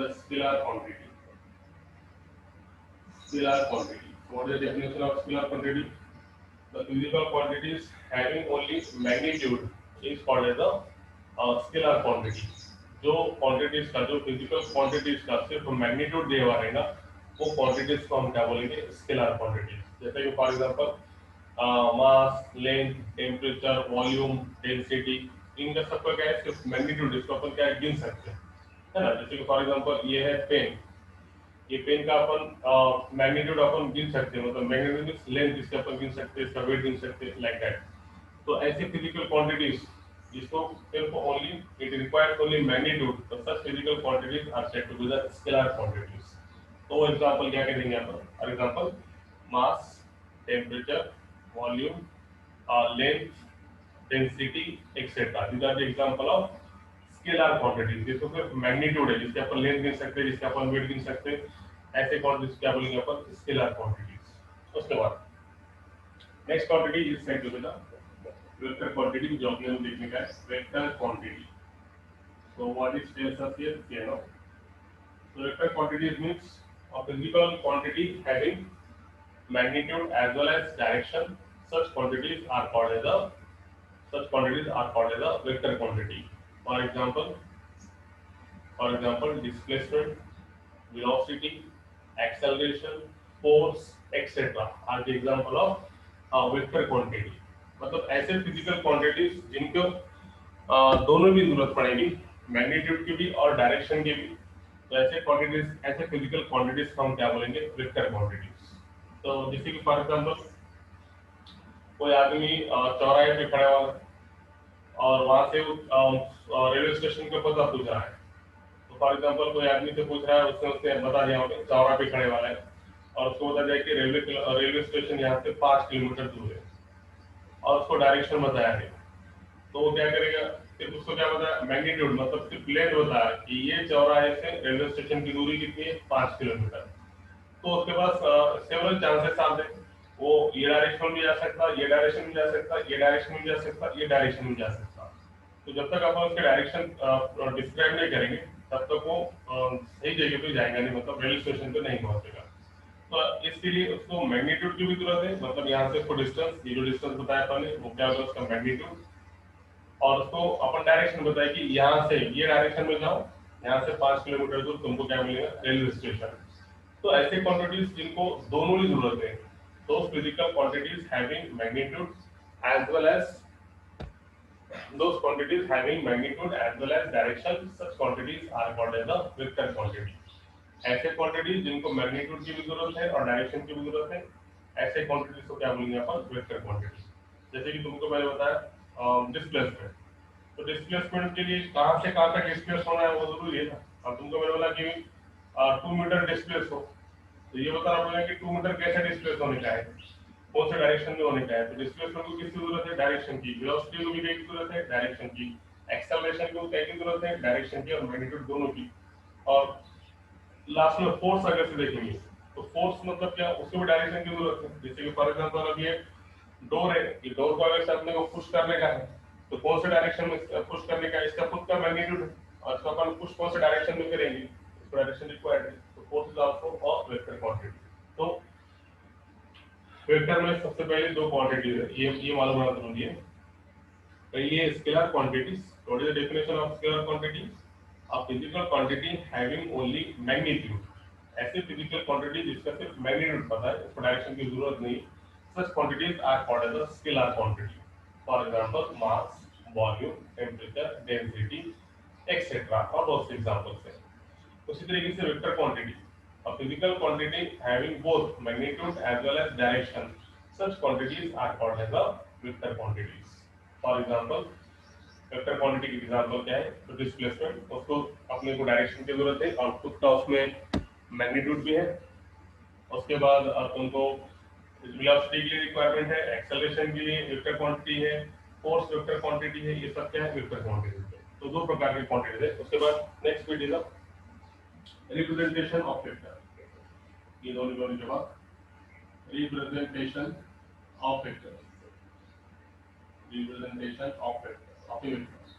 the scalar quantity. Scalar quantity. What is the definition of scalar quantity? The physical quantities having only magnitude is called as the scalar quantity. जो quantities का जो physical quantities का सिर्फ magnitude दिए हुआ रहेगा वो quantities को हम क्या बोलेंगे scalar quantities. जैसे कि for example mass, length, temperature, volume, density इनका सबका क्या है सिर्फ magnitude इसको अपन क्या गिन सकते हैं है ना. जैसे कि for example ये है पेन. ये पेन का अपन मैग्नीट्यूड अपन गिन सकते हैं मतलब मैग्नीट्यूड मींस लेंथ इसका अपन गिन सकते हैं इसका वेट गिन सकते हैं लाइक दैट. तो ऐसे फिजिकल क्वांटिटीज जिसको सिर्फ only it requires only magnitude तो such physical quantities are said to be the scalar quantities. तो एग्जांपल क्या करेंगे अपन for example mass, temperature, volume, length, density etcetera. These are the example of scalar quantities जिसको सिर्फ magnitude है जिसके अपन length गिन सकते हैं जिसके अपन वेट गिन सकते हैं ऐसे क्वांटिटीज क्या बोलेंगे अपन स्केलर क्वांटिटीज. उसके बाद next quantity is said to be the vector quantity जो अपने देखने का है vector quantity. So what is tells us here you know so vector quantities means a physical quantity having magnitude as well as direction. Such quantities are called as a vector quantity. For example displacement, velocity, acceleration, force, etc. are the example of vector quantity. मतलब ऐसे physical quantities जिनको दोनों की जरूरत पड़ेगी magnitude की भी और डायरेक्शन की भी. तो ऐसे क्वांटिटीज ऐसे फिजिकल क्वांटिटीज को हम क्या बोलेंगे वेक्टर क्वांटिटीज. तो जैसे कि फॉर एग्जांपल कोई आदमी चौराहे पे खड़ा हुआ और वहां से रेलवे स्टेशन का पता पूछ रहा है. तो फॉर एग्जांपल कोई आदमी से पूछ रहा है उसने बता दिया होगा चौराहे पे खड़े वाला है और उसको बता दिया कि रेलवे स्टेशन यहाँ से 5 किलोमीटर दूर है और उसको डायरेक्शन बताया है. तो वो क्या करेगा सिर्फ उसको क्या बताया मैग्नीट्यूड मतलब सिर्फ लेंथ बताया कि ये चौराहे से रेलवे स्टेशन की दूरी कितनी है 5 किलोमीटर. तो उसके पास सेवरल चांसेस आते हैं वो ये डायरेक्शन में जा सकता ये डायरेक्शन में जा सकता ये डायरेक्शन में जा सकता ये डायरेक्शन में जा सकता. तो जब तक अपन उसके डायरेक्शन डिस्क्राइब नहीं करेंगे तब तक वो सही जगह पे जाएगा नहीं मतलब रेलवे स्टेशन पे नहीं पहुंचेगा. तो इसके लिए उसको मैग्नीट्यूड की भी जरूरत है मतलब यहाँ से उसको डिस्टेंस ये जो डिस्टेंस बताया अपन ने वो क्या होगा उसका मैग्नीट्यूड और उसको अपन डायरेक्शन बताए कि यहाँ से ये डायरेक्शन में जाओ यहाँ से 5 किलोमीटर दूर तुमको क्या मिलेगा रेलवे स्टेशन. तो ऐसे क्वांटिटीज जिनको दोनों की जरूरत है those physical quantities having magnitude as well as those quantities having magnitude as well as direction such quantities are called as the vector quantity. ऐसे क्वांटिटीज जिनको मैग्नीट्यूड की भी जरूरत है और डायरेक्शन की भी जरूरत है ऐसे क्वांटिटीज को क्या बोलेंगे अपन वेक्टर क्वांटिटी. जैसे कि तुमको मैंने बताया डिस्प्लेसमेंट. तो डिस्प्लेसमेंट के लिए कहां से कहां तक डिस्प्लेस होना है वो जरूरी है ना. अब तुमको मैंने बोला कि 2 मीटर डिस्प्लेस हो तो ये बताना पड़ेगा कि 2 मीटर कैसे डिस्प्लेस होने का है कौन से डायरेक्शन में होने का है. तो डिस्प्लेसमेंट को किसकी जरूरत है डायरेक्शन की. वेलोसिटी को भी क्या की जरूरत है डायरेक्शन की. एक्सेलरेशन को क्या की जरूरत है डायरेक्शन की और मैग्नीट्यूड दोनों की. और लास्ट में फोर्स अगर से देखेंगे तो फोर्स मतलब क्या उसको भी डायरेक्शन की जरूरत है. जैसे कि फॉर एग्जांपल अब ये डोर है ये डोर को अगर से अपने को पुश करने का है तो कौन से डायरेक्शन में पुश करने का इसका खुद का मैग्नीट्यूड है और इसको अपन पुश कौन से डायरेक्शन में करेंगे इसको डायरेक्शन रिक्वायर्ड है. तो force is also a vector quantity. तो वेक्टर में सबसे पहले दो क्वांटिटीज है ये मालूम होना जरूरी है. पहली है scalar quantities. What is the definition of scalar quantity? A physical quantity having only magnitude. ऐसे फिजिकल क्वांटिटी जिसका सिर्फ मैग्नीट्यूड पता है उसको डायरेक्शन की जरूरत नहीं. Such quantities are called as a scalar quantity. For example, mass, volume, temperature, density, etc. और बहुत से एग्जांपल्स हैं. उसी तरीके से vector quantity a physical quantity having both magnitude as well as direction. Such quantities are called as a vector quantities. For example, vector quantity की example क्या है तो डिस्प्लेसमेंट उसको अपने को डायरेक्शन की जरूरत है और खुद का उसमें मैग्नीट्यूड भी है. उसके बाद तुमको वेलोसिटी के लिए रिक्वायरमेंट है एक्सेलरेशन के लिए वेक्टर क्वांटिटी है फोर्स वेक्टर क्वांटिटी है. ये सब क्या है वेक्टर क्वांटिटी है. तो दो प्रकार की क्वांटिटी है. उसके बाद next bit is representation of vector. ये दोनों जवाब representation of vector representation of vector of vector.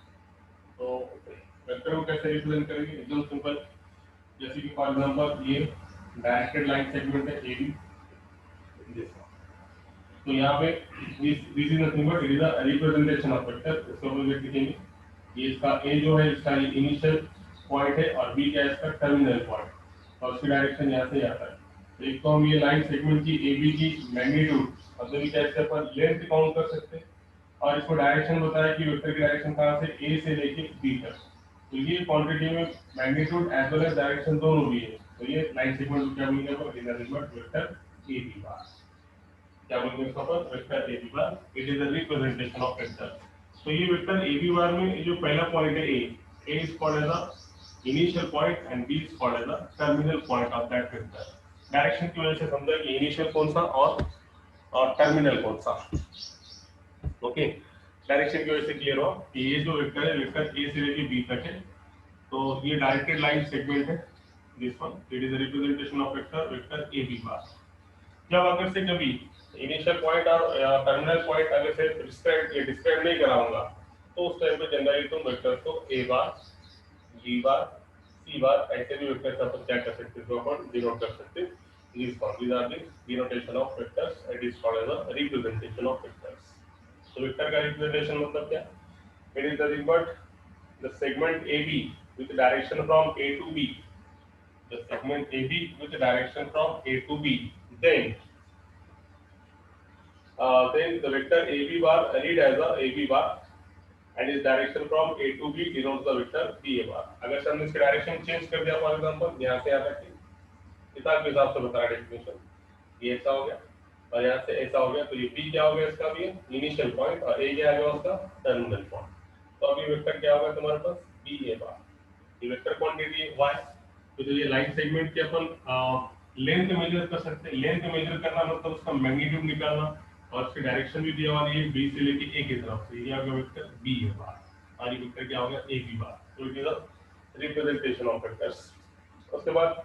तो वेक्टर को कैसे रिप्रेजेंट करेंगे एकदम सिंपल. जैसे कि फॉर एग्जांपल ये डायरेक्टेड लाइन सेगमेंट है AB, तो यहाँ पे this is nothing but it is a representation of vector. इसको हम लोग लिखेंगे ये इसका A जो है इसका ये इनिशियल पॉइंट है और B क्या है इसका टर्मिनल पॉइंट और उसकी डायरेक्शन यहाँ से आता है। तो एक तो हम ये लाइन सेगमेंट की AB की मैग्नीट्यूड मतलब ये क्या इसके ऊपर लेंथ काउंट कर सकते हैं और इसको डायरेक्शन बताया कि वेक्टर की डायरेक्शन कहाँ से A से लेके B तक। तो ये क्वांटिटी में magnitude as well as direction दोनों भी है। तो ये लाइन सेगमेंट क्या बोलेंगे वेक्टर AB बार, क्या बोलते हैं इसका पर vector AB bar, it is a representation of vector. तो ये वेक्टर AB बार में जो पहला पॉइंट है A is called as the initial point and B is called as the terminal point of that vector. Direction की वजह से समझा कि इनिशियल कौन सा और टर्मिनल कौन सा। ओके, डायरेक्शन की वजह से क्लियर हो कि ये जो वेक्टर है वेक्टर A से लेके B तक है। तो ये डायरेक्टेड लाइन सेगमेंट है, this one it is a representation of vector AB बार। जब अगर से कभी इनिशियल पॉइंट और टर्मिनल पॉइंट अगर से डिस्क्राइब नहीं कराऊंगा तो उस टाइम पे जनरली तुम वेक्टर्स को A bar, B bar, C बार ऐसे भी वेक्टर्स अपन क्या कर सकते हैं तो अपन डिनोट कर सकते हैं। these are the denotation of vectors, it is called as a representation of vectors। तो वेक्टर का रिप्रेजेंटेशन मतलब क्या? It is nothing but the segment AB with direction from A to B, the segment AB with direction from A to B, then the vector AB bar read as a AB bar and its direction from A to B denotes the vector BA bar। अगर से हमने इसका direction change कर दिया for example यहाँ से यहाँ तक किताब के हिसाब से बता रहा डेफिनेशन, ये ऐसा हो गया और यहाँ से ऐसा हो गया तो ये B क्या हो गया इसका भी इनिशियल पॉइंट और A क्या आ गया उसका टर्मिनल पॉइंट। तो अभी वेक्टर क्या होगा तुम्हारे पास BA बार। ये वेक्टर क्वांटिटी है y। तो जो ये लाइन सेगमेंट के अपन लेंथ मेजर कर सकते हैं। लेंथ मेजर करना मतलब उसका मैग्नीट्यूड निकालना और उसकी डायरेक्शन भी दिया हुआ है B से लेके A की तरफ से। ये आ गया वेक्टर BA बार और ये वेक्टर क्या हो गया AB बार। तो it is a representation of vectors. उसके बाद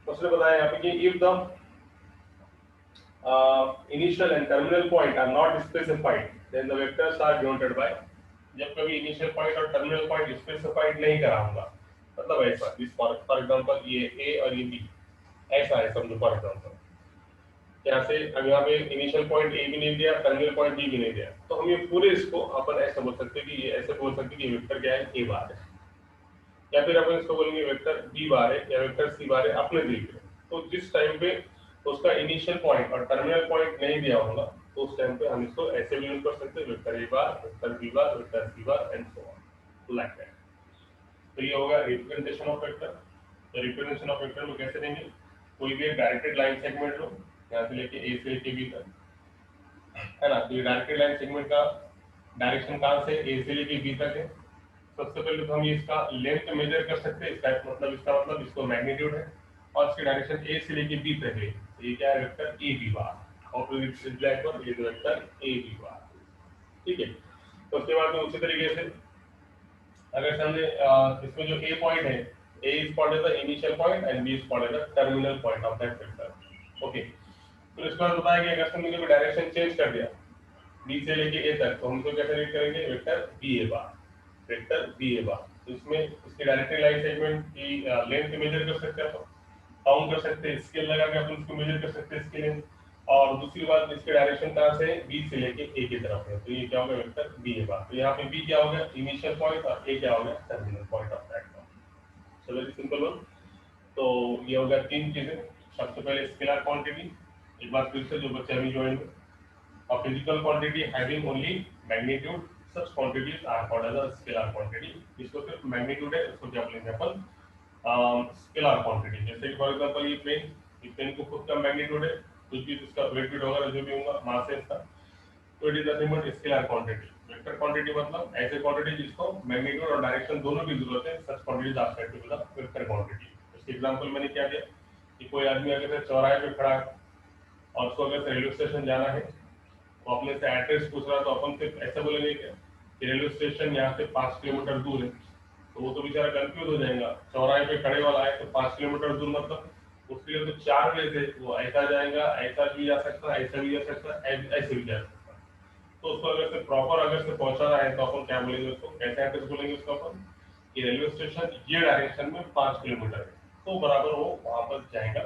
उसने बताया यहाँ पे कि if the initial and terminal point are not specified then the vectors are denoted by। जब कभी इनिशियल पॉइंट और टर्मिनल पॉइंट स्पेसिफाइड नहीं कराऊंगा मतलब ऐसा इस फॉर एग्जांपल ये A और ये B ऐसा है समझो फॉर एग्जांपल यहाँ से अब यहाँ पे इनिशियल पॉइंट A भी नहीं दिया टर्मिनल पॉइंट B भी नहीं दिया तो हम ये पूरे इसको अपन ऐसा बोल सकते हैं कि ये ऐसे बोल सकते हैं कि वेक्टर क्या है A बार है या फिर अपन इसको बोलेंगे वेक्टर B बार है या वेक्टर C बार है अपने दिल पे। तो जिस टाइम पे उसका इनिशियल पॉइंट और टर्मिनल पॉइंट नहीं दिया होगा तो उस टाइम पे हम इसको ऐसे भी यूज कर सकते हैं vector A bar, vector B bar, vector C bar and so on like that. तो ये होगा रिप्रेजेंटेशन ऑफ वेक्टर। तो रिप्रेजेंटेशन ऑफ वेक्टर को कैसे देंगे? कोई भी एक डायरेक्टेड लाइन सेगमेंट लो यहाँ से लेके A से लेके B तक है ना। तो ये डायरेक्टेड लाइन सेगमेंट का डायरेक्शन कहाँ से A से लेके B तक है। सबसे पहले तो हम ये इसका लेंथ मेजर कर सकते हैं। इसका मतलब इसको मैग्नीट्यूड है और इसकी डायरेक्शन A से लेके B तक है। तो ये क्या है वेक्टर AB बार। ऑपोजिट ब्लैक पर ये वेक्टर AB बार। ठीक है। तो उसके बाद में उसी तरीके से अगर हमने इसमें जो A पॉइंट है A is called as the initial point and B is called as the terminal point of that vector. Okay, तो इसके बाद बताया कि अगर हमने डायरेक्शन चेंज कर दिया B से लेके A तक तो हम इसको कैसे रीड करेंगे वेक्टर BA बार, वेक्टर BA बार। तो इसमें इसकी डायरेक्टेड लाइन सेगमेंट की लेंथ मेजर कर सकते हैं, काउंट कर सकते हैं, स्केल लगा के अपन उसको मेजर कर सकते हैं इसके लेंथ। और दूसरी बात इसके डायरेक्शन कहाँ से B से लेके A की तरफ है तो ये क्या होगा वेक्टर BA बार। तो यहाँ पे B क्या हो गया इनिशियल पॉइंट और A क्या हो गया terminal point of that point. So very simple one. तो ये हो गया तीन चीजें। सबसे पहले स्केलर क्वांटिटी, एक बार फिर से जो बच्चे अभी ज्वाइन हुए, a physical quantity having only magnitude such quantities are called as a scalar quantity। इसको सिर्फ मैग्नीट्यूड है इसको क्या बोलेंगे अपन स्केलर क्वांटिटी। जैसे कि फॉर एग्जांपल ये पेन को खुद का मैग्नीट्यूड है कुछ भी इसका वेट वगैरह जो भी होगा मास है इसका तो it is nothing but scalar quantity. Vector quantity मतलब ऐसे क्वांटिटी जिसको मैग्नीट्यूड और डायरेक्शन दोनों की जरूरत है such quantities are said to be the vector quantity. इसके एग्जांपल मैंने क्या दिया कि कोई आदमी अगर चौराहे पे खड़ा है और उसको अगर रेलवे स्टेशन जाना है तो अपने से एड्रेस पूछ रहा तो अपन सिर्फ ऐसा बोलेंगे क्या कि रेलवे स्टेशन यहाँ से 5 किलोमीटर दूर है तो वो तो बेचारा कंफ्यूज हो जाएगा। चौराहे पे खड़े वाला है तो 5 किलोमीटर दूर मतलब उसके लिए तो 4 वे थे, वो ऐसा जाएगा, ऐसा भी जा सकता है, ऐसा भी जा सकता है, ऐसे भी जा सकता है। तो उसको अगर से प्रॉपर अगर से पहुंचाना है तो अपन क्या बोलेंगे उसको कैसे एड्रेस बोलेंगे उसको अपन कि रेलवे स्टेशन ये डायरेक्शन में 5 किलोमीटर है तो बराबर वो वहां पर जाएगा।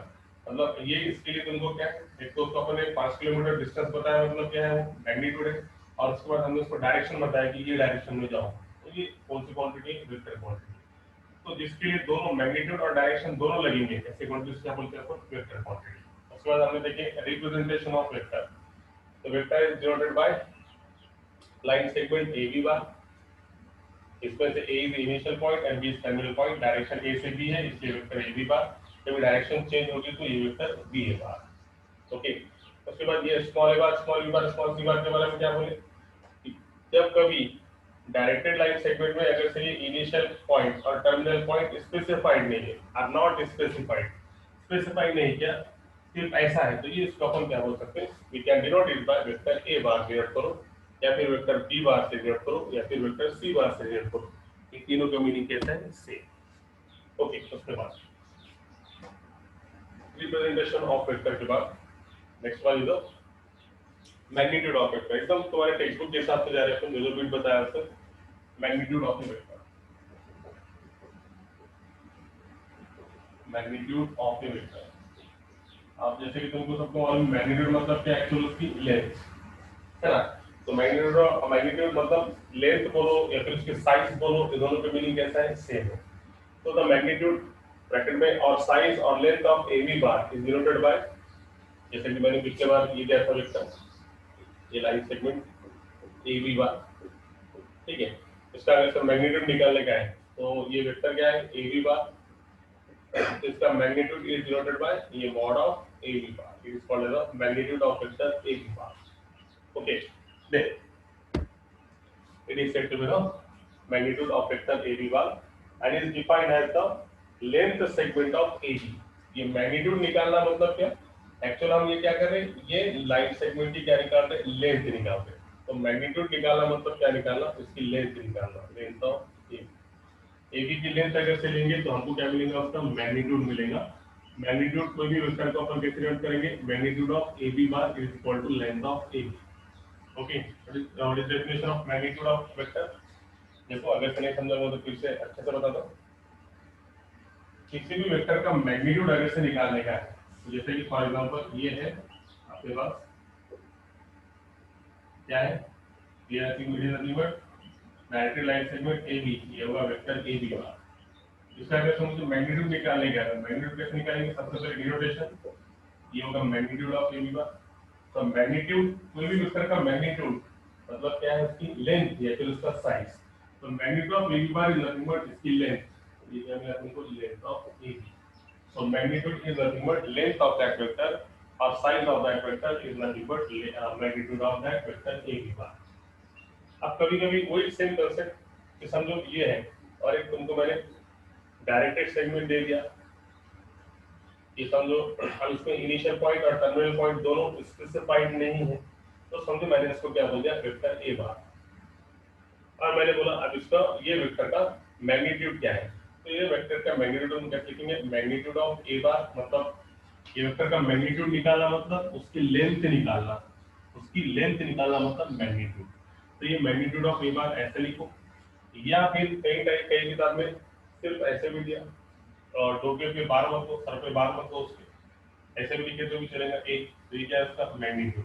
मतलब ये इसके लिए तुमको क्या है, एक तो उसको अपने 5 किलोमीटर डिस्टेंस बताया, मतलब क्या है वो मैग्नीट्यूड है, और उसके बाद हमने उसको डायरेक्शन बताया कि ये डायरेक्शन में जाओ, तो ये कौन सी क्वांटिटी है, वेक्टर क्वांटिटी। तो जिसके लिए दोनों मैग्नीट्यूड और डायरेक्शन दोनों लगेंगे, ऐसे क्वांटिटी क्या बोलते हैं अपन, वेक्टर क्वांटिटी। उसके बाद हमने देखे रिप्रेजेंटेशन ऑफ वेक्टर। तो vector is denoted by line segment A B bar, इसमें से A is initial point and B is terminal point, direction A से बी है इसलिए वेक्टर ए बी बार, जब डायरेक्शन चेंज होगी तो ये वेक्टर बी ए बार। ओके, उसके बाद ये स्मॉल ए बार, small B bar, small C बार के बारे में क्या बोले, जब कभी डायरेक्टेड लाइन सेगमेंट में अगर से ये इनिशियल पॉइंट और टर्मिनल पॉइंट स्पेसिफाइड नहीं है, आर नॉट स्पेसिफाइड, स्पेसिफाइड नहीं क्या, सिर्फ ऐसा है, तो ये इसको अपन क्या बोल सकते हैं, we can denote it by vector A bar denote करो, या फिर वेक्टर बी बार से डिनोट करो, या फिर वेक्टर सी बार से डिनोट करो। इन तीनों का मीनिंग कैसा है, सेम। ओके, उसके बाद रिप्रेजेंटेशन ऑफ वेक्टर के बाद next one is the magnitude of vector. एकदम तुम्हारे टेक्स्ट बुक के हिसाब से जा रहे हैं, जो भी बताया उससे magnitude of vector, magnitude of A vector. अब जैसे कि तुमको सबको मालूम मैग्नीट्यूड मतलब क्या, एक्चुअली उसकी लेंथ है ना। तो मैग्नीट्यूड मतलब लेंथ बोलो या फिर उसके साइज बोलो, ये दोनों का मीनिंग कैसा है, सेम है। तो द मैग्नीट्यूड ब्रैकेट में और साइज और length of A B bar is denoted by, जैसे कि मैंने पिछले बार ये क्या था वेक्टर, ये line segment A B bar, ठीक है। इसका अगर मैग्नीट्यूड निकालने का है तो ये वेक्टर क्या है, ए बी बार, तो इसका मैग्नीट्यूड इज डिनोटेड बाय ये mod of A B bar, it is called as the magnitude of vector A B bar. Okay, then it is said to be the magnitude of vector AB bar and is defined as the length segment of AB। ये magnitude निकालना मतलब क्या, actual हम ये क्या कर रहे हैं, ये लाइन सेगमेंट की क्या निकाल रहे हैं, लेंथ निकाल रहे हैं। तो मैग्नीट्यूड निकालना मतलब क्या निकालना, इसकी लेंथ निकालना, लेंथ ऑफ AB। AB की लेंथ अगर से लेंगे तो हमको क्या मिलेगा, उसका मैग्नीट्यूड मिलेगा। मैग्नीट्यूड कोई भी वेक्टर को अपन कैसे डिनोट करेंगे, magnitude of AB bar is equal to length of AB। Okay, what is definition of magnitude of vector। देखो अगर से नहीं समझा हो तो फिर से अच्छे से बता दो। किसी भी वेक्टर का मैग्नीट्यूड अगर से निकालने का है, जैसे कि फॉर एग्जांपल ये है आपके पास क्या है, ये segment directed line segment A B, ये होगा वेक्टर ए बी बार। इसका अगर से मुझे मैग्नीट्यूड निकालने का है, मैग्नीट्यूड कैसे निकालेंगे, सबसे पहले डिनोटेशन, ये होगा magnitude of A B bar. तो मैग्नीट्यूड, कोई भी वेक्टर का मैग्नीट्यूड मतलब क्या है, उसकी लेंथ या फिर उसका साइज। तो magnitude of A B bar is nothing but इसकी लेंथ, ये क्या मिला तुमको, length of A B. So magnitude is nothing but length of that vector और size of that vector is nothing but magnitude of that vector A B bar. अब कभी-कभी वही same concept कि समझो ये है और एक तुमको मैंने डायरेक्टेड सेगमेंट दे दिया, ये समझो अब इसमें इनिशियल पॉइंट और टर्मिनल पॉइंट दोनों स्पेसिफाइड नहीं है, तो समझो मैंने इसको क्या बोल दिया, वेक्टर ए बार। और मैंने बोला अब इसका ये वेक्टर का मैग्नीट्यूड क्या है, तो ये वेक्टर का मैग्नीट्यूड हम क्या लिखेंगे, मैग्नीट्यूड ऑफ ए बार मतलब ये वेक्टर का मैग्नीट्यूड निकालना मतलब उसकी लेंथ निकालना, उसकी लेंथ निकालना मतलब मैग्नीट्यूड। तो ये मैग्नीट्यूड ऑफ ए बार ऐसे लिखो, या फिर कई कई कई किताब में सिर्फ ऐसे भी दिया, और टोके पे बार मत दो, सर पे बार मत दो, उसके ऐसे भी लिखे तो भी चलेगा ए। तो ये क्या है उसका मैग्नीट्यूड।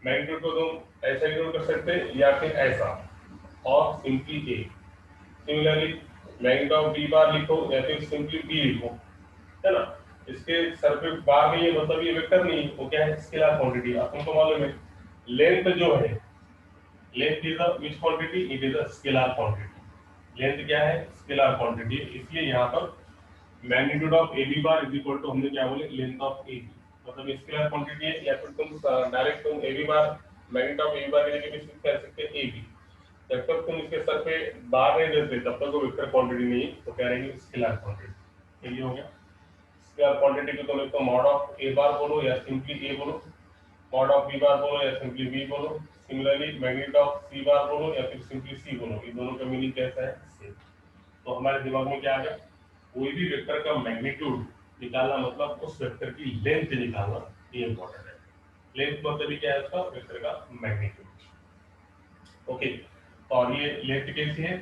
मैग्नीट्यूड को तुम ऐसा भी नोट कर सकते हैं या फिर ऐसा, और simply A. Similarly magnitude of B bar लिखो या फिर सिंपली बी लिखो, है ना। इसके सर पे बार नहीं है मतलब ये वेक्टर नहीं है, वो क्या है, स्केलर क्वांटिटी। अब तुमको मालूम है लेंथ जो है, length is a which quantity, it is a scalar quantity. Length क्या है, स्केलर क्वांटिटी, इसलिए यहाँ पर magnitude of A B bar is equal to हमने क्या बोले, लेंथ ऑफ ए बी, मतलब स्केलर क्वांटिटी है, या फिर तुम डायरेक्ट तुम A B bar magnitude of A B bar के लिए भी कह सकते हैं ए बी। जब तक तुम इसके सर पे बार नहीं देते तब तक वो वेक्टर क्वांटिटी नहीं, तो कह रहे हैं स्केलर क्वांटिटी। ये हो गया स्केलर क्वांटिटी को, तुम एक तो मॉड ऑफ ए बार बोलो या सिंपली ए बोलो, मॉड ऑफ बी बार बोलो या सिंपली बी बोलो, सिमिलरली मैग्नीट्यूड ऑफ सी बार बोलो या फिर सिंपली सी बोलो, ये दोनों का मीनिंग कैसा है, सेम। तो हमारे दिमाग में क्या आ गया, कोई भी वेक्टर का मैग्नीट्यूड निकालना मतलब उस वेक्टर की लेंथ निकालना, ये इंपॉर्टेंट है। लेंथ मतलब ही क्या है उसका, वेक्टर का मैग्नीट्यूड। ओके, और ये लेंथ कैसी है,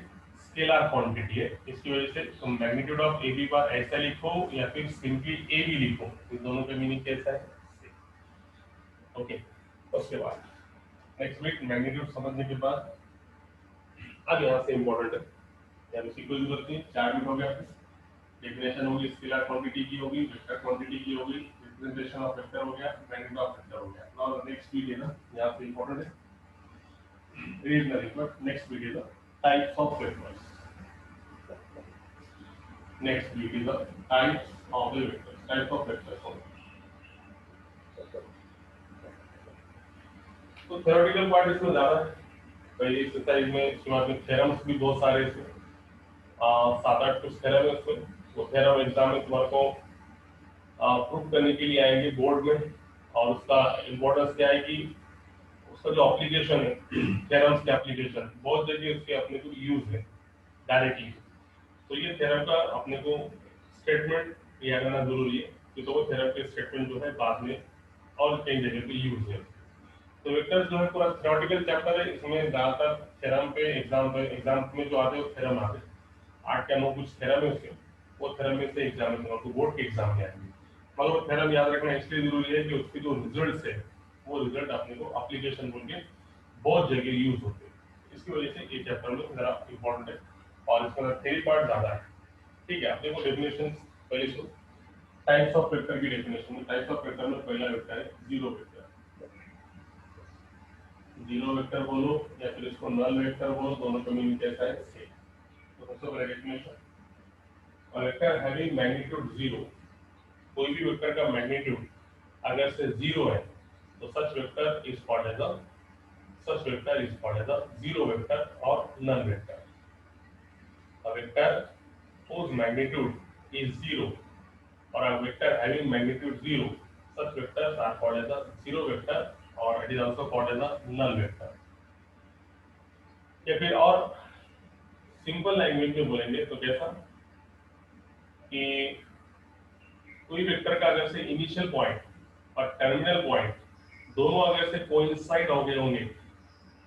स्केलर क्वांटिटी है, इसकी वजह से तुम magnitude of A B bar ऐसा लिखो या फिर सिंपली ए बी लिखो, इन दोनों का मीनिंग कैसा है? ओके, उसके बाद नेक्स्ट बिट मैग्नीट्यूड समझने के बाद अब यहाँ से इम्पोर्टेंट है, यहाँ पे सीक्वेंस करते हैं, 4 बिट हो गया, डेफिनेशन होगी स्केलर क्वांटिटी की होगी, वेक्टर क्वांटिटी की होगी, रिप्रेजेंटेशन ऑफ वेक्टर हो गया, मैग्नीट्यूड ऑफ वेक्टर हो गया। नाउ नेक्स्ट बिट है ना, यहाँ पे इम्पोर्टेंट है, read the report. Next bit है types of vectors. Next bit is the types of the vectors. Types of vectors. तो theoretical part इसमें ज़्यादा है। पहली एक्सरसाइज में शुरुआत में थ्योरम्स भी बहुत सारे इसमें 7-8 कुछ थ्योरम है इसमें। वो थ्योरम एग्जाम में तुम्हारे को प्रूव करने के लिए आएंगे बोर्ड में, और उसका इम्पोर्टेंस क्या है कि उसका जो एप्लीकेशन है, थ्योरम्स के एप्लीकेशन बहुत जगह उसके अपने को यूज है डायरेक्टली। तो ये थ्योरम का अपने को स्टेटमेंट याद करना जरूरी है, कि तो वो थ्योरम के स्टेटमेंट जो है बाद में और कई जगह पे यूज है। तो वेक्टर्स जो है पूरा थ्योरेटिकल चैप्टर है, इसमें ज्यादातर थ्योरम पे एग्जाम में जो आते हैं वो थ्योरम आते हैं, 8 या 9 कुछ थ्योरम है उसके, वो थ्योरम में से एग्जाम में तो बोर्ड के एग्जाम में आएंगे। मगर वो थ्योरम याद रखना इसलिए जरूरी है कि उसके जो रिजल्ट है वो रिजल्ट अपने को एप्लीकेशन बोल के बहुत जगह यूज होते हैं। इसकी वजह से ये चैप्टर में जरा इंपॉर्टेंट है, और इसका थ्योरी पार्ट ज्यादा है। ठीक है, अपने को डेफिनेशन पहले सुनो। टाइप्स ऑफ वेक्टर की डेफिनेशन में, टाइप्स ऑफ वेक्टर में पहला वेक्टर है जीरो वेक्टर। जीरो वेक्टर बोलो या फिर इसको नल वेक्टर बोलो, दोनों का मीनिंग कैसा है? सेम। तो सबसे पहले डेफिनेशन, और वेक्टर हैविंग मैग्नीट्यूड जीरो, कोई भी वेक्टर का मैग्नीट्यूड अगर से जीरो है तो such vector is called as a zero vector और null vector. A vector whose magnitude is zero or a vector having magnitude zero, such vectors are called as a zero vector or it is also called as a null vector। या फिर और simple language में बोलेंगे तो कैसा कि कोई vector का अगर से इनिशियल पॉइंट और टर्मिनल पॉइंट दोनों अगर से कोइंसाइड हो गए होंगे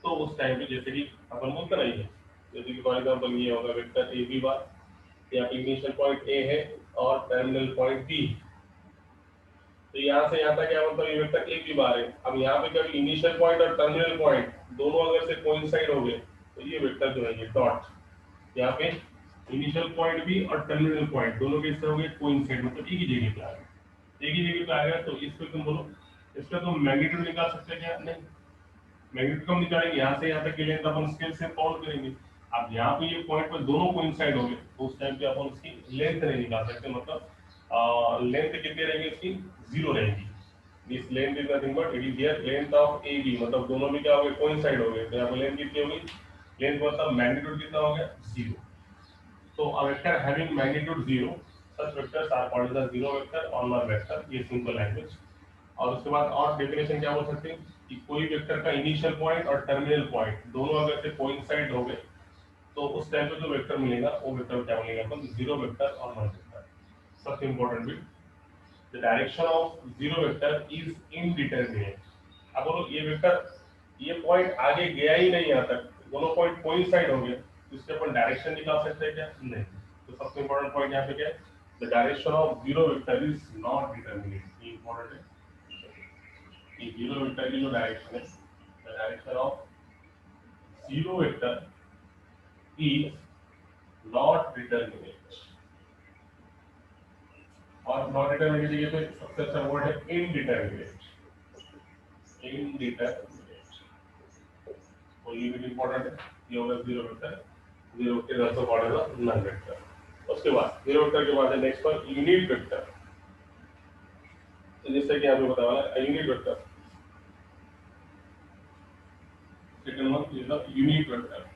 तो उस टाइम पे जैसे कि अपन बोलते नहीं है, जैसे कि फॉर एग्जांपल ये होगा वेक्टर ए बी बार, या इनिशियल पॉइंट ए है और टर्मिनल पॉइंट बी, तो यहाँ से यहाँ तक क्या मतलब ये वेक्टर ए बी बार है। अब यहाँ पे कभी इनिशियल पॉइंट और टर्मिनल पॉइंट दोनों अगर से कोइंसाइड हो गए तो ये वेक्टर जो है ये डॉट, यहाँ पे इनिशियल पॉइंट भी और टर्मिनल पॉइंट दोनों कैसे हो गए? कोइंसाइड, मतलब एक ही जगह पे आ गए। एक ही जगह पे आ गया तो इस पे तुम बोलो, इसका तुम मैग्नीट्यूड निकाल सकते हैं क्या? नहीं, मैग्नीट्यूड कम निकालेंगे, यहाँ से यहाँ तक के लेंथ अपन स्केल से काउंट करेंगे। अब यहाँ पे ये पॉइंट पर दोनों कोइंसाइड हो गए तो उस टाइम पे अपन उसकी लेंथ नहीं निकाल सकते, मतलब लेंथ कितनी रहेगी इसकी? जीरो रहेगी। This length is nothing but it is here length of A B, मतलब दोनों भी क्या हो गए? कोइंसाइड हो गए, तो यहाँ पे लेंथ कितनी होगी? लेंथ मतलब मैग्नीट्यूड कितना हो गया? जीरो। तो a vector having magnitude zero, such vectors are called as a zero vector or null vector। ये सिंपल लैंग्वेज। और उसके बाद और डेफिनेशन क्या बोल सकते हैं कि कोई वेक्टर का इनिशियल पॉइंट और टर्मिनल पॉइंट दोनों अगर से कोइंसाइड हो गए तो उस टाइम पे जो वेक्टर मिलेगा वो वेक्टर क्या मिलेगा? अपन जीरो वेक्टर और नल वेक्टर। सबसे important bit, the direction of zero vector is indeterminate. अब बोलो ये वेक्टर, ये पॉइंट आगे गया ही नहीं यहाँ तक, दोनों पॉइंट कोइंसाइड हो गए, तो इसके अपन डायरेक्शन निकाल सकते हैं क्या? नहीं। तो सबसे इंपॉर्टेंट पॉइंट यहाँ पे क्या है? The direction of zero vector is not determinate. ये इंपॉर्टेंट है कि जीरो वेक्टर की जो डायरेक्शन है, the direction of zero vector is not determinate. और नॉट डिटरमिनेट की जगह पे सबसे अच्छा वर्ड है इनडिटरमिनेट। इनडिटरमिनेट, तो ये भी इंपॉर्टेंट है। ये होगा जीरो वेक्टर, जीरो के also called as a null vector। उसके बाद जीरो वेक्टर के बाद है नेक्स्ट वन यूनिट वेक्टर। तो जैसे कि आपको पता है unit vector, second one is the unit vector.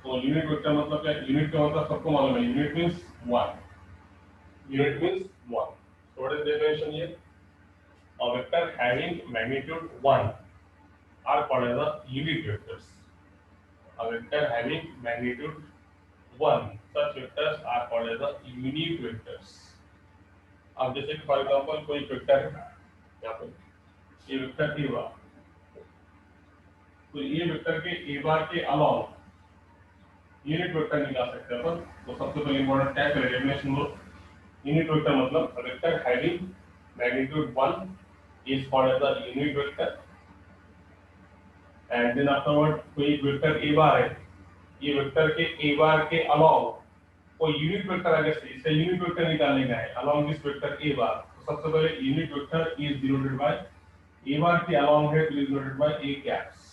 तो यूनिट वेक्टर मतलब क्या? यूनिट का मतलब सबको मालूम है, unit means one. Unit means one. So what is the definition here? A vector having magnitude 1 are called as the unit vectors। A vector having magnitude 1, such vectors are called as the unit vectors। अब जैसे कि for example कोई vector है, यहाँ पे ये vector A बार, तो ये वेक्टर के ए बार के अलावा यूनिट वेक्टर निकाल सकते हैं अपन। तो सबसे पहले इंपॉर्टेंट क्या है, डेफिनेशन बोलो। यूनिट वेक्टर मतलब a vector having magnitude 1 is called as a unit vector, and then afterward कोई वेक्टर a बार है, ये वेक्टर के a बार के अलावा कोई यूनिट वेक्टर अगर से इसका यूनिट वेक्टर निकालने का है along this vector a bar, तो सबसे पहले unit vector is denoted by a bar के अलोंग है तो is denoted by a caps.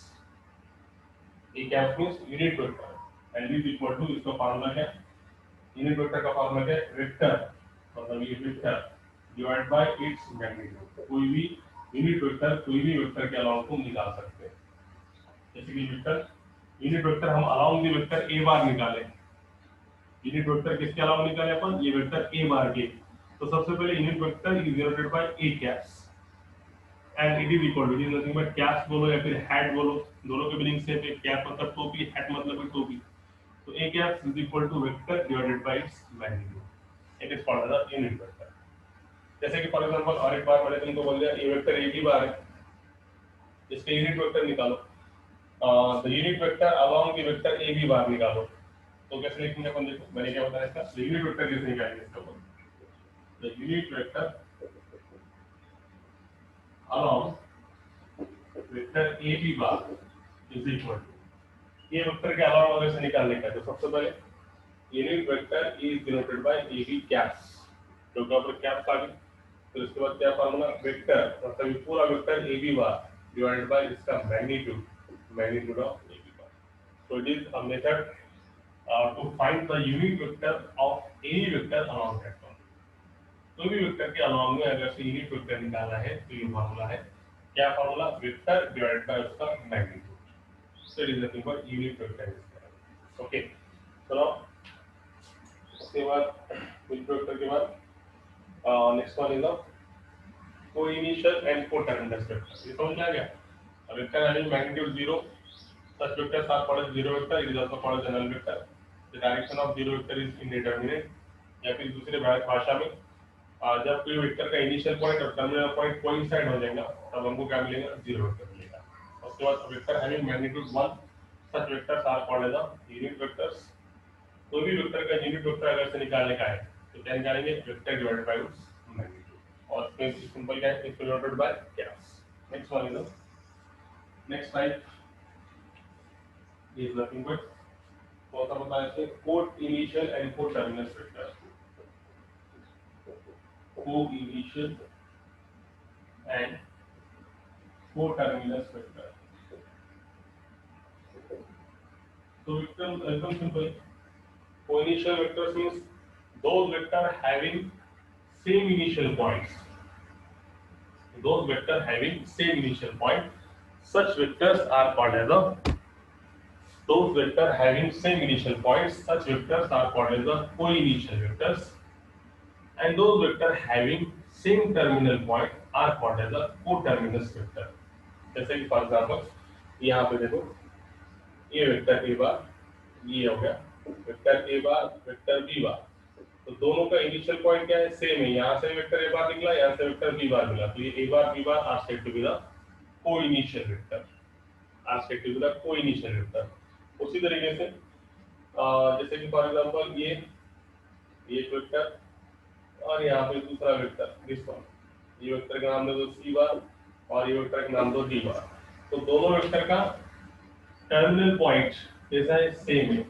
a caps means unit vector and is equal to, इसका फार्मूला क्या है, यूनिट वेक्टर का फार्मूला क्या है, वेक्टर मतलब ये vector divide by its magnitude. कोई भी यूनिट वेक्टर कोई भी वेक्टर के अलाउंग को निकाल सकते हैं। जैसे कि वेक्टर यूनिट वेक्टर हम अलाउंग द वेक्टर a बार निकाले, यूनिट वेक्टर किसके अलाउंग निकाले अपन, ये वेक्टर a बार के। तो सबसे पहले unit vector is denoted by a caps and it is equal to, it is nothing but caps बोलो या फिर हैट बोलो, दोनों के मीनिंग सेम है। कैप मतलब टोपी, हैट मतलब टोपी। तो a caps is equal to vector divided by its magnitude. It is called as a unit vector. जैसे कि फॉर एग्जांपल और एक बार मैंने तुमको बोल दिया ये वेक्टर एक ही बार है, इसके यूनिट वेक्टर निकालो। The unit vector along the vector A B बार निकालो। तो कैसे लिखेंगे अपन, देखो मैंने क्या बताया इसका, द यूनिट वेक्टर कैसे निकालेंगे इसका अपन, the unit vector along vector A B bar is equal to, ये वेक्टर के अलावा वाले से निकालने का। तो सबसे पहले unit vector is denoted by A B caps, जो कि ऊपर कैप्स आ गई। तो इसके बाद क्या फार्मूला, वेक्टर मतलब ये पूरा vector A B bar divided by इसका magnitude, magnitude of A B bar. So it is a method to find the unit vector of any vector along that point. कोई भी वेक्टर के along में अगर से यूनिट वेक्टर निकालना है तो ये फार्मूला है, क्या फार्मूला, वेक्टर डिवाइडेड बाय उसका magnitude. So it is nothing but unit vector. Okay, चलो उसके बाद यूनिट वेक्टर के बाद next one is the coinitial and coterminous vector. ये समझ में आ गया। A vector having magnitude 0, such vectors are called as zero vector. It is also called as null vector. The direction of zero vector is indeterminate. या फिर दूसरे भाषा में जब कोई वेक्टर का इनिशियल पॉइंट और टर्मिनल पॉइंट कोइंसाइड हो जाएगा तब हमको क्या मिलेगा, जीरो वेक्टर मिलेगा। उसके बाद vector having magnitude 1, such vectors are called as unit vectors. कोई भी वेक्टर का यूनिट वेक्टर अगर से निकालने का है तो क्या निकालेंगे, वेक्टर डिवाइडेड बाय उस मैग्नीट्यूड। और इसमें सिंपल क्या है, is denoted by caps. Next one is next type is nothing but, कौन सा बताया इसमें, co-initial and co-terminus vector. Co-initial and co-terminus vector. तो एकदम simple, co-initial vectors means those vector having same initial points. Those vector having same initial point, such vectors are called as the, those vector having same initial points, such vectors are called as the co-initial vectors, and those vector having same terminal point are called as the co-terminus vector. जैसे कि for example यहाँ पे देखो, ये vector A बार, ये हो गया vector A bar, vector B bar. तो दोनों का इनिशियल पॉइंट क्या है, सेम है। यहाँ से वेक्टर ए बार निकला, यहाँ से वेक्टर बी बार मिला, तो ये A bar B bar are said to be the coinitial vector, are said to be the coinitial vector. उसी तरीके से जैसे कि फॉर एग्जांपल ये एक वेक्टर और यहाँ पे दूसरा वेक्टर, दिस वन, ये वेक्टर का नाम दे दो सी बार और ये वेक्टर का नाम दो डी बार। तो दोनों वेक्टर का टर्मिनल पॉइंट जैसा है, सेम है।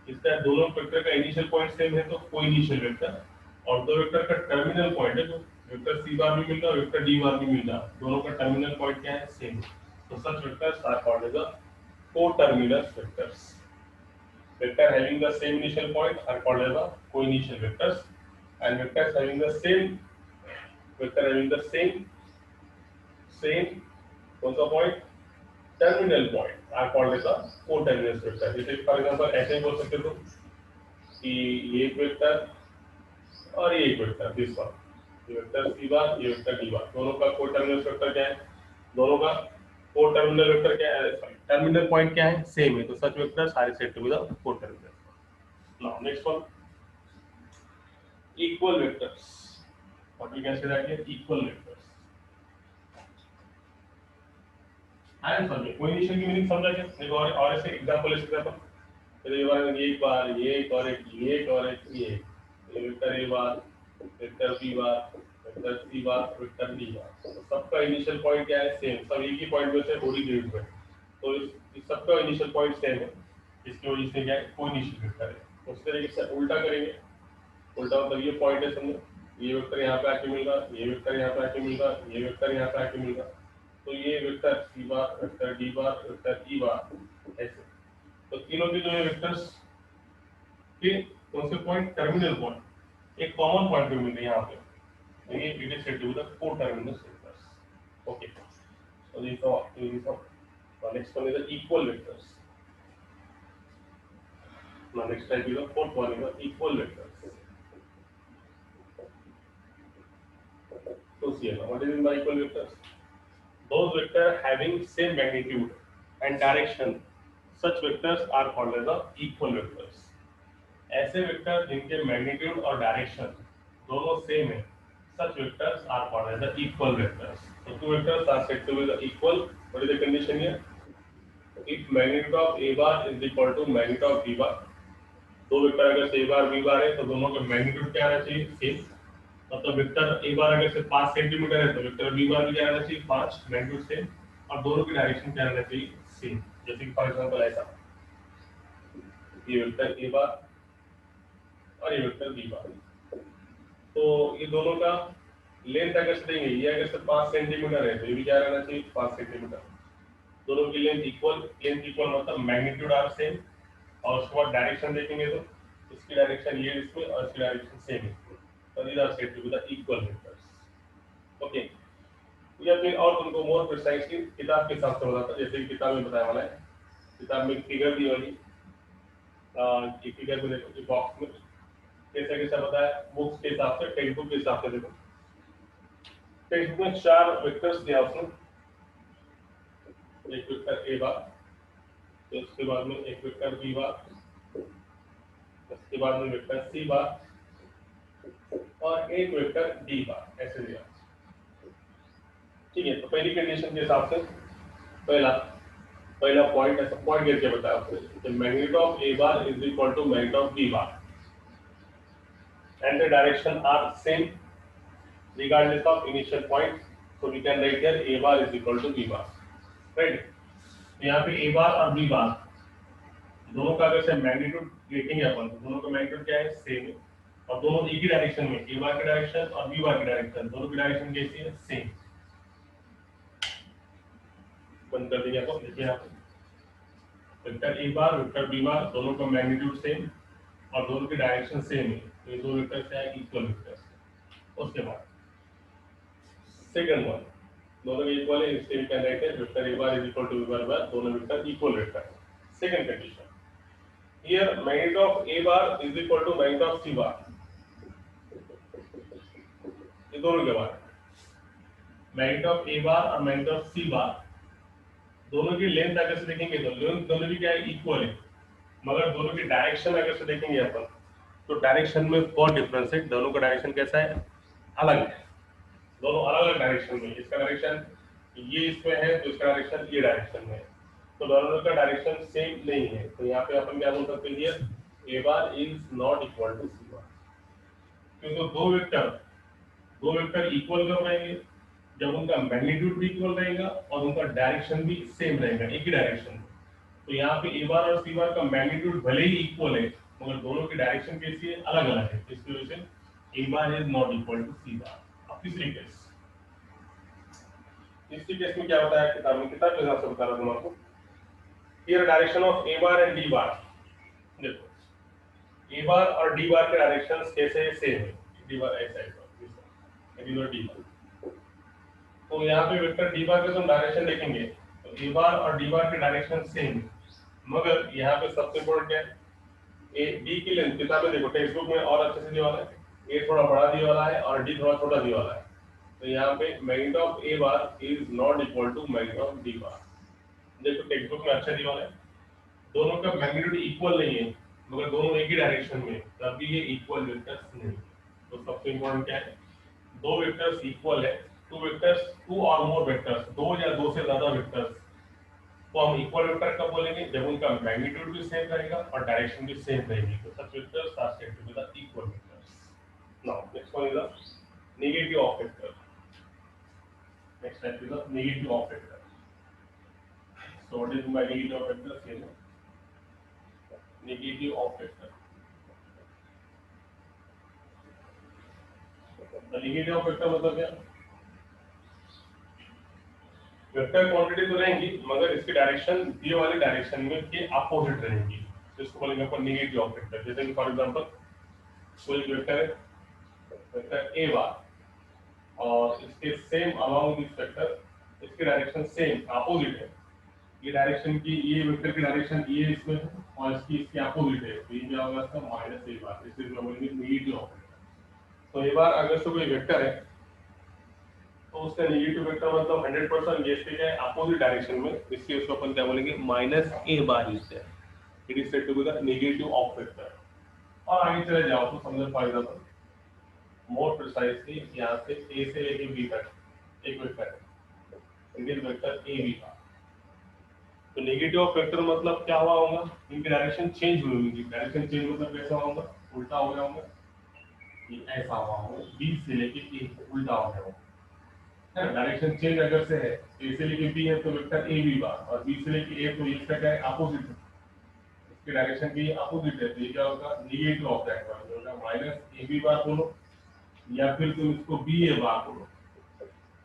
इसका दोनों वेक्टर का इनिशियल पॉइंट सेम है तो कोई इनिशियल वेक्टर, और दो वेक्टर का टर्मिनल पॉइंट है, जो वेक्टर सी बार भी मिल रहा है वेक्टर डी बार भी मिल रहा है, दोनों का टर्मिनल पॉइंट क्या है, सेम। तो such vectors are called as the coterminous vectors. Vector having the same initial point are called as the coinitial vectors, and vectors having the same, vector having the same कौन सा point, terminal point are called as the coterminous vector. जैसे for example ऐसे ही बोल सकते हो कि ये एक वेक्टर और ये एक वेक्टर, दिस वन, ये वेक्टर सी बार, ये वेक्टर डी बार, दोनों का को-टर्मिनस वेक्टर क्या है, दोनों का को-टर्मिनल वेक्टर क्या है, सॉरी टर्मिनल पॉइंट क्या है, सेम है। तो such vectors are said to be the coterminous. Now next one, equal vectors. What we can say that equal vectors. I am sorry, coinitial की मीनिंग समझा क्या, देखो और ऐसे एग्जांपल ले सकते हैं अपन। तो ये बार ये एक बार ये एक और एक ये एक और एक ये vector A bar vector B bar vector C bar vector D bar. तो सबका इनिशियल पॉइंट क्या है? सेम, सब एक ही पॉइंट में से ओरिजिनेट हुए। तो इस सबका इनिशियल पॉइंट सेम है, इसकी वजह से क्या है? कोई इनिशियल वेक्टर है। उस तरीके से उल्टा करेंगे, उल्टा मतलब ये पॉइंट है समझो, ये वेक्टर यहाँ पे आके मिल रहा, ये वेक्टर यहाँ पे आके मिल रहा, ये वेक्टर यहाँ पे आके मिल रहा। तो ये vector C bar vector D bar vector E bar ऐसे। तो तीनों के जो है वेक्टर्स के कौन से पॉइंट? टर्मिनल पॉइंट एक कॉमन पॉइंट पे मिल रहे हैं यहाँ पे। तो ये it is said to be the four terminal vectors. Okay, so these are next one is the equal vectors. Now next type is the fourth one is the equal vectors. So see what is in the equal vectors? Those vectors having same magnitude and direction, such vectors are called as the equal vectors. ऐसे vector जिनके magnitude और direction दोनों same है, such vectors are called as the equal vectors. So two vectors are said to be the equal. What is the condition here? If magnitude of a bar is equal to magnitude of b bar, दो vector अगर से a bar b बार है तो दोनों का magnitude क्या रहना चाहिए? सेम। मतलब वेक्टर a बार अगर से 5 सेंटीमीटर है तो वेक्टर b बार भी क्या रहना चाहिए? 5, मैग्नीट्यूड सेम, और दोनों की डायरेक्शन क्या रहना चाहिए? सेम। जैसे कि फॉर एग्जांपल ऐसा, ये वेक्टर a बार और ये वेक्टर b बार, तो ये दोनों का लेंथ अगर से देंगे, ये अगर से 5 सेंटीमीटर है तो ये भी क्या रहना चाहिए? 5 सेंटीमीटर। दोनों की लेंथ इक्वल मतलब मैग्नीट्यूड आर सेम, और उसके बाद डायरेक्शन देखेंगे तो इसकी डायरेक्शन ये इसमें और इसकी डायरेक्शन सेम है। तो these are said to be the equal vectors. Okay, या फिर और तुमको मोर प्रिसाइजली किताब के हिसाब से बताता, जैसे कि किताब में बताया वाला है, किताब में फिगर दी वाली एक फिगर में देखो, एक बॉक्स में कैसे कैसे बताया बुक्स के हिसाब से, टेक्स्ट बुक के हिसाब से। देखो टेक्स्ट बुक में 4 वेक्टर्स दिया उसने, एक वेक्टर ए बार, तो उसके बाद में एक वेक्टर बी बार, उसके बाद में वेक्टर सी बार और एक वेक्टर डी बार, ऐसे दिया। ठीक है, तो पहली कंडीशन के हिसाब से पहला पॉइंट ऐसा पॉइंट करके बताया आपको, magnitude of A bar is equal to magnitude of B bar and the direction are same regardless of initial point, so we can write here a bar is equal to b bar, right? तो यहाँ पे a bar और b bar दोनों का अगर से magnitude देखेंगे अपन, तो दोनों का मैग्नीट्यूड क्या है? सेम है, और दोनों एक ही डायरेक्शन में, a बार की डायरेक्शन और b बार की डायरेक्शन, दोनों की डायरेक्शन कैसी है? सेम। बंद कर देंगे आपको, देखिए यहाँ पे vector a bar vector b bar दोनों का मैग्नीट्यूड सेम और दोनों की डायरेक्शन सेम है, तो ये दो वेक्टर क्या है? Equal vector. उसके बाद सेकंड वन, दोनों के इक्वल है, इससे कैन राइट है vector a bar is equal to b bar, दोनों vector equal vector. Second condition, here magnitude of a bar is equal to magnitude of c bar, ये दोनों के बार मैग्नीट्यूड ऑफ a बार और magnitude of c बार दोनों की length अगर से देखेंगे तो लेंथ दोनों की क्या है? इक्वल है, मगर दोनों की डायरेक्शन अगर से देखेंगे अपन तो डायरेक्शन में बहुत डिफरेंस है, दोनों का डायरेक्शन कैसा है? अलग है, दोनों अलग अलग डायरेक्शन में, इसका डायरेक्शन ये इसमें है तो इसका डायरेक्शन ये डायरेक्शन में है, तो दोनों का डायरेक्शन सेम नहीं है। तो यहाँ पे अपन क्या बोल सकते हैं? Here a bar is not equal to c bar, क्योंकि दो वेक्टर इक्वल कब रहेंगे? जब उनका मैग्नीट्यूड भी इक्वल रहेगा और उनका डायरेक्शन भी सेम रहेगा, एक ही डायरेक्शन में। तो यहाँ पे a बार और c बार का मैग्नीट्यूड भले ही इक्वल है मगर दोनों की डायरेक्शन कैसी है? अलग अलग है, इसकी वजह से a bar is not equal to c bar. अब तीसरी केस में क्या होता है? किताब के हिसाब से बता रहा हूं आपको। Here direction of a bar and d bar, देखो a बार और d बार के डायरेक्शंस कैसे सेम है? d बार ऐसा है, d बार, तो यहाँ पे वेक्टर d बार का तुम डायरेक्शन देखेंगे तो a बार और d बार के डायरेक्शन सेम है, मगर यहाँ पे सबसे इम्पोर्टेंट क्या है? a d की लेंथ, किताब में देखो टेक्स्ट बुक में और अच्छे से दिया वाला है, a थोड़ा बड़ा दिया वाला है और d थोड़ा छोटा दिया वाला है। तो यहाँ पे magnitude of a bar is not equal to magnitude of d bar. देखो टेक्स्ट बुक में अच्छा दिया वाला है, दोनों का मैग्नीट्यूड इक्वल नहीं है मगर दोनों एक ही डायरेक्शन में, तब भी ये इक्वल वेक्टर्स नहीं। तो सबसे इम्पोर्टेंट क्या है? दो वेक्टर्स इक्वल है, टू और मोर वेक्टर्स, दो या दो से ज्यादा वेक्टर्स तो हम इक्वल वेक्टर कब बोलेंगे, जब उनका मैग्नीट्यूड भी सेम रहेगा और डायरेक्शन भी सेम रहेगी, तो such vectors are said to be the equal vectors. Now next one is the negative of vector. Next type is the negative of vector. So what is by negative of vector? Here, negative of vector. The negative of vector मतलब क्या? Vector quantity तो रहेंगी मगर इसकी direction दिए वाले direction में के अपोजिट रहेंगी, जिसको बोलेंगे अपन नेगेटिव ऑफ वेक्टर. जैसे कि फॉर एग्जांपल कोई वेक्टर है, वेक्टर ए बार, और इसके सेम अलोंग दिस वेक्टर इसकी डायरेक्शन सेम अपोजिट है. ये डायरेक्शन की, ये वेक्टर की डायरेक्शन ये इसमें है और इसके अपोजिट है, तो ये क्या होगा इसका माइनस ए बार. इसलिए हम बोलेंगे नेगेटिव ऑफ वेक्टर. तो ए बार अगर से कोई वेक्टर है तो उसका नेगेटिव वेक्टर मतलब 100% ये इसके क्या है अपोजिट डायरेक्शन में, इसलिए उसको अपन क्या बोलेंगे माइनस ए बार यूज है. It is said to be the negative of vector. और आगे चले जाओ तो समझो फॉर एग्जांपल मोर प्रिसाइजली यहाँ से ए से लेके बी तक एक वेक्टर है, it is vector A B bar. तो नेगेटिव ऑफ वेक्टर मतलब क्या हुआ होगा, इनकी डायरेक्शन चेंज हुई होगी. डायरेक्शन चेंज मतलब कैसा होगा, उल्टा हो गया होगा, ये ऐसा हुआ होगा, बी से लेके ए उल्टा हो गया होगा. डायरेक्शन चेंज अगर से है, ए से लेके बी है तो वेक्टर ए बी बार, और बी से लेके ए तो इसका क्या है अपोजिट है, इसकी डायरेक्शन की अपोजिट है, तो ये क्या होगा नेगेटिव ऑफ दैट बार, जो होगा माइनस ए बी बार बोलो या फिर तुम इसको बी ए बार बोलो,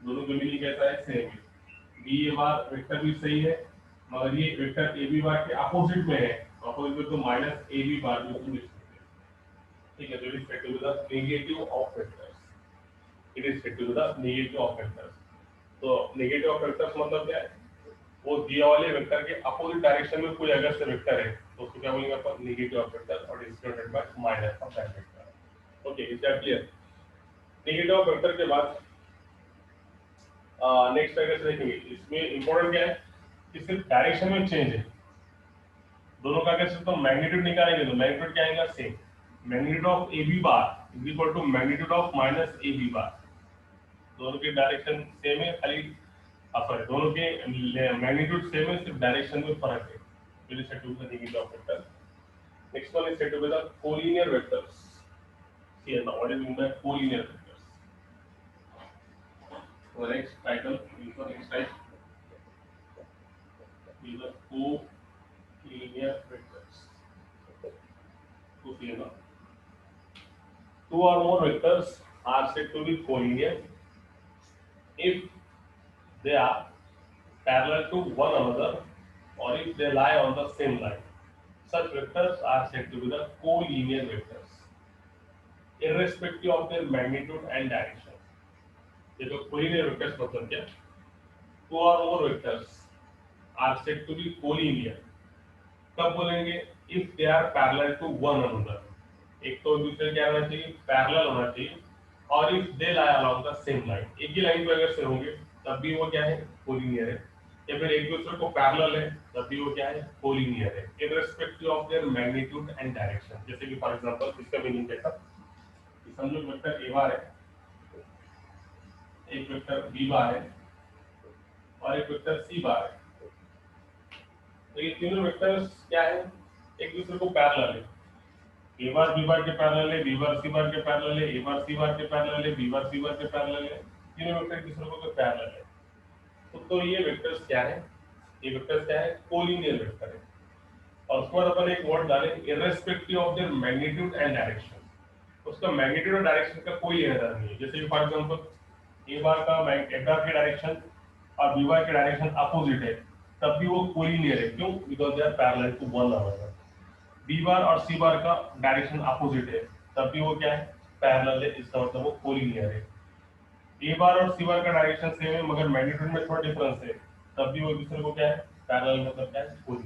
दोनों के मीनिंग कैसा है सेम है. बी ए बार वेक्टर भी सही है मगर ये वेक्टर ए बी बार के अपोजिट में है, अपोजिट में तो माइनस ए बी बार भी तुम लिख सकते हो. ठीक है, तो it is said to be the negative of vectors. It is said to be the negative of vectors. तो नेगेटिव ऑफ वेक्टर्स मतलब क्या है, वो दिया वाले वेक्टर के अपोजिट डायरेक्शन में कोई अगर से वेक्टर है तो उसको क्या बोलेंगे अपन नेगेटिव ऑफ वेक्टर, और is denoted bye minus of that vector. Okay, is that clear? Negative of vector के बाद नेक्स्ट वेक्टर से देखेंगे. इसमें इंपॉर्टेंट क्या है कि सिर्फ डायरेक्शन में चेंज है, दोनों का अगर सिर्फ मैग्नीट्यूड निकालेंगे तो मैग्नीट्यूड क्या आएगा same. Magnitude of A B bar is equal to magnitude of minus A B bar. दोनों की डायरेक्शन सेम है, खाली सॉरी दोनों के मैग्नीट्यूड सेम है, सिर्फ डायरेक्शन में फर्क है. It is said to be the negative of vector. Next one is said to be the collinear vectors. Here now what is mean by collinear vectors. So next title is the next type is the collinear vectors. So here now, two or more vectors are said to be collinear if they are parallel to one another or if they lie on the same line. Such vectors are said to be the collinear vectors, irrespective of their magnitude and direction. ये जो collinear vectors मतलब क्या, two और more vectors are said to be collinear. कब बोलेंगे, if they are parallel to one another, एक तो दूसरे क्या होना चाहिए पैरेलल होना चाहिए, और if they lie along the same line, एक ही लाइन पे अगर से होंगे तब भी वो क्या है कोलिनियर है, या फिर एक दूसरे को पैरेलल है तब भी वो क्या है कोलिनियर है, irrespective of their magnitude and direction. जैसे कि फॉर एग्जांपल इसका मीनिंग कैसा, समझो वेक्टर ए बार है, एक वेक्टर बी बार है और एक वेक्टर सी बार है. तो ये तीनों वेक्टर्स क्या है एक दूसरे को पैरेलल है. ए बार बी बार के पैरेलल है, बी बार सी बार के पैरेलल है, ए बार सी बार के पैरेलल है, बी बार सी बार के पैरेलल है. तीनों वेक्टर एक दूसरे को पैरेलल है. तो ये वेक्टर्स क्या है, ये वेक्टर्स क्या है कोलिनियर वेक्टर है. और उसके बाद अपन एक वर्ड डालें irrespective of their magnitude and direction. उसका मैग्नीट्यूड और डायरेक्शन का कोई लेना नहीं है. जैसे कि फॉर एग्जांपल ए बार का ए बार की डायरेक्शन और बी बार की डायरेक्शन अपोजिट है तब भी वो कोलिनियर है. क्यों, because they are parallel to one another. B bar और सी बार का डायरेक्शन अपोजिट है तब भी वो क्या है पैरेलल है, इसका मतलब वो कोलिनियर है. ए बार और सी बार का डायरेक्शन सेम है मगर मैग्नीट्यूड में थोड़ा डिफरेंस है तब भी वो एक दूसरे को क्या है पैरेलल मतलब क्या है कोलिनियर.